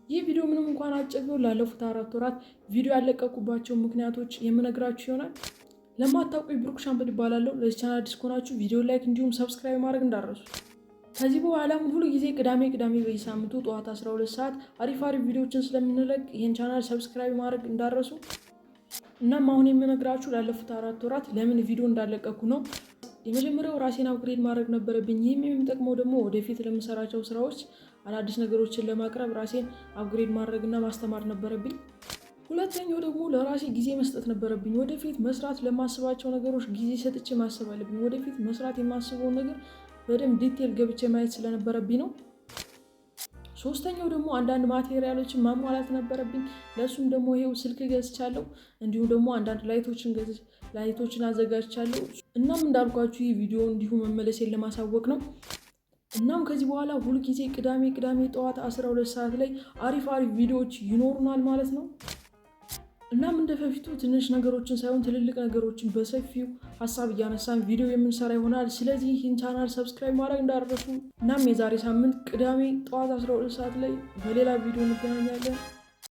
ይህ ቪዲዮ ምንም እንኳን አጭር ቢሆን ላለፉት 4 ወራት ቪዲዮ ያለቀቁባቸው ምክንያቶች የምነግራችሁ ይሆናል። ለማታውቁኝ ብሩክ ሻምበል ይባላለሁ። ለዚህ ቻናል አዲስ ከሆናችሁ ቪዲዮ ላይክ እንዲሁም ሰብስክራይብ ማድረግ እንዳትረሱ። ከዚህ በኋላም ሁሉ ጊዜ ቅዳሜ በየሳምንቱ ጠዋት 12 ሰዓት አሪፍ ቪዲዮዎችን ስለምንለቅ ይህን ቻናል ሰብስክራይብ ማድረግ እንዳትረሱ። እናም አሁን የምነግራችሁ ላለፉት 4 ወራት ለምን ቪዲዮ እንዳለቀኩ ነው። የመጀመሪያው ራሴን አፕግሬድ ማድረግ ነበረብኝ። ይህም የሚጠቅመው ደግሞ ወደፊት ለምሰራቸው ስራዎች አዳዲስ ነገሮችን ለማቅረብ ራሴን አፕግሬድ ማድረግና ማስተማር ነበረብኝ። ሁለተኛው ደግሞ ለራሴ ጊዜ መስጠት ነበረብኝ። ወደፊት መስራት ለማስባቸው ነገሮች ጊዜ ሰጥቼ ማሰብ አለብኝ። ወደፊት መስራት የማስበውን ነገር በደንብ ዲቴል ገብቼ ማየት ስለነበረብኝ ነው። ሶስተኛው ደግሞ አንዳንድ ማቴሪያሎችን ማሟላት ነበረብኝ። ለሱም ደግሞ ይሄው ስልክ ገዝቻለሁ፣ እንዲሁም ደግሞ አንዳንድ ላይቶችን አዘጋጅቻለሁ። እናም እንዳልኳችሁ ይህ ቪዲዮ እንዲሁ መመለሴን ለማሳወቅ ነው። እናም ከዚህ በኋላ ሁሉ ጊዜ ቅዳሜ ጠዋት 12 ሰዓት ላይ አሪፍ ቪዲዮዎች ይኖሩናል ማለት ነው። እናም እንደበፊቱ ትንሽ ነገሮችን ሳይሆን ትልልቅ ነገሮችን በሰፊው ሀሳብ እያነሳን ቪዲዮ የምንሰራ ይሆናል። ስለዚህ ይህን ቻናል ሰብስክራይብ ማድረግ እንዳትረሱ። እናም የዛሬ ሳምንት ቅዳሜ ጠዋት 12 ሰዓት ላይ በሌላ ቪዲዮ እንገናኛለን።